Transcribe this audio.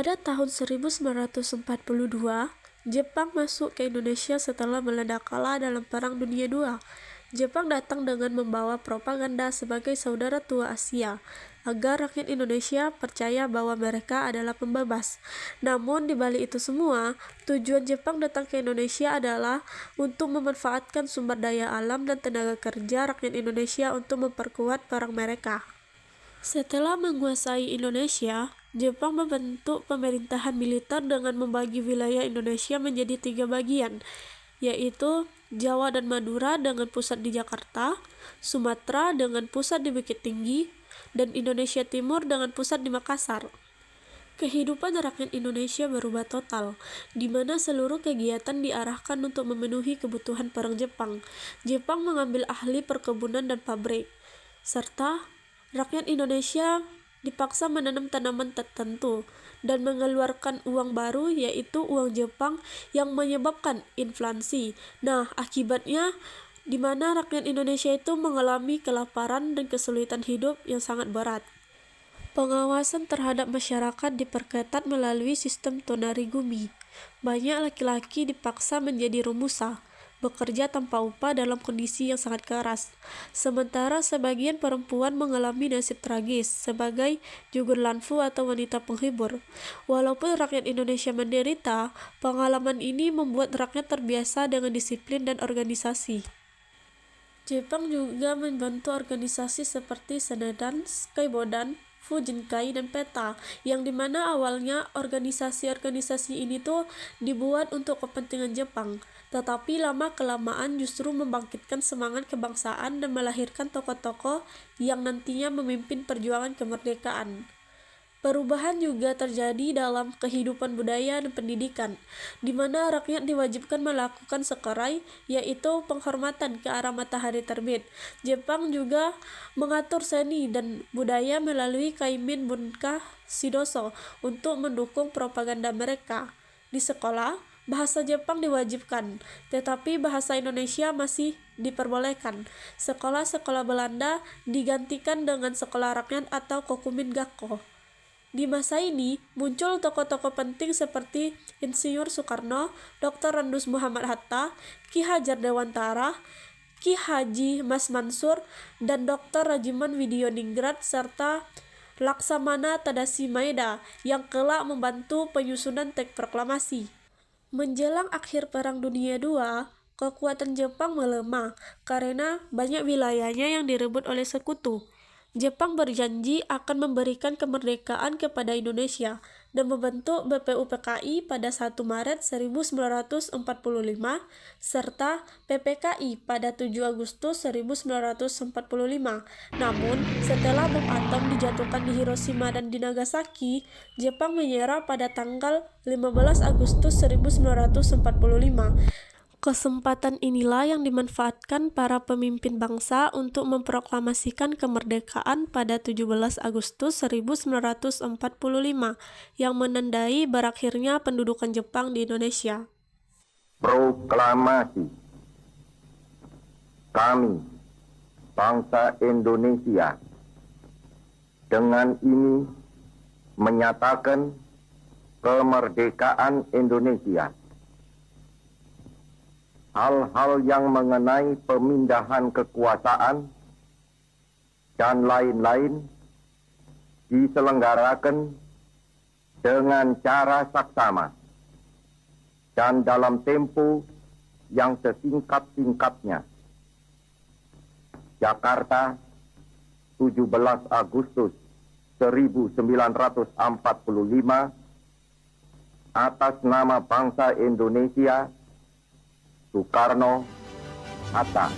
Pada tahun 1942, Jepang masuk ke Indonesia setelah meledak kalah dalam Perang Dunia II. Jepang datang dengan membawa propaganda sebagai saudara tua Asia, agar rakyat Indonesia percaya bahwa mereka adalah pembebas. Namun di balik itu semua, tujuan Jepang datang ke Indonesia adalah untuk memanfaatkan sumber daya alam dan tenaga kerja rakyat Indonesia untuk memperkuat perang mereka. Setelah menguasai Indonesia, Jepang membentuk pemerintahan militer dengan membagi wilayah Indonesia menjadi 3 bagian, yaitu Jawa dan Madura dengan pusat di Jakarta, Sumatera dengan pusat di Bukit Tinggi, dan Indonesia Timur dengan pusat di Makassar. Kehidupan rakyat Indonesia berubah total, di mana seluruh kegiatan diarahkan untuk memenuhi kebutuhan perang Jepang. Jepang mengambil ahli perkebunan dan pabrik, serta rakyat Indonesia dipaksa menanam tanaman tertentu dan mengeluarkan uang baru, yaitu uang Jepang, yang menyebabkan inflasi. Nah, akibatnya di mana rakyat Indonesia itu mengalami kelaparan dan kesulitan hidup yang sangat berat. Pengawasan terhadap masyarakat diperketat melalui sistem tonarigumi. Banyak laki-laki dipaksa menjadi romusa, bekerja tanpa upah dalam kondisi yang sangat keras. Sementara sebagian perempuan mengalami nasib tragis sebagai jugurlanfu lanfu atau wanita penghibur. Walaupun rakyat Indonesia menderita, pengalaman ini membuat rakyat terbiasa dengan disiplin dan organisasi. Jepang juga membentuk organisasi seperti Senedan, Skybodan, Fujinkai, dan PETA, yang dimana awalnya organisasi-organisasi ini tuh dibuat untuk kepentingan Jepang, tetapi lama-kelamaan justru membangkitkan semangat kebangsaan dan melahirkan tokoh-tokoh yang nantinya memimpin perjuangan kemerdekaan. Perubahan juga terjadi dalam kehidupan budaya dan pendidikan, di mana rakyat diwajibkan melakukan sekerai, yaitu penghormatan ke arah matahari terbit. Jepang juga mengatur seni dan budaya melalui Kaimin Bunka Shidoso untuk mendukung propaganda mereka. Di sekolah, bahasa Jepang diwajibkan, tetapi bahasa Indonesia masih diperbolehkan. Sekolah-sekolah Belanda digantikan dengan sekolah rakyat atau Kokumin Gakko. Di masa ini, muncul tokoh-tokoh penting seperti Insinyur Soekarno, Dr. Randus Muhammad Hatta, Ki Hajar Dewantara, Ki Haji Mas Mansur, dan Dr. Rajiman Widioningrat, serta Laksamana Tadashi Maeda yang kelak membantu penyusunan teks proklamasi. Menjelang akhir Perang Dunia II, kekuatan Jepang melemah karena banyak wilayahnya yang direbut oleh sekutu. Jepang berjanji akan memberikan kemerdekaan kepada Indonesia dan membentuk BPUPKI pada 1 Maret 1945 serta PPKI pada 7 Agustus 1945. Namun, setelah bom atom dijatuhkan di Hiroshima dan di Nagasaki, Jepang menyerah pada tanggal 15 Agustus 1945. Kesempatan inilah yang dimanfaatkan para pemimpin bangsa untuk memproklamasikan kemerdekaan pada 17 Agustus 1945 yang menandai berakhirnya pendudukan Jepang di Indonesia. Proklamasi. Kami, bangsa Indonesia, dengan ini menyatakan kemerdekaan Indonesia. Hal-hal yang mengenai pemindahan kekuasaan dan lain-lain diselenggarakan dengan cara saksama dan dalam tempo yang sesingkat-singkatnya. Jakarta, 17 Agustus 1945, atas nama bangsa Indonesia, Soekarno, Hatta.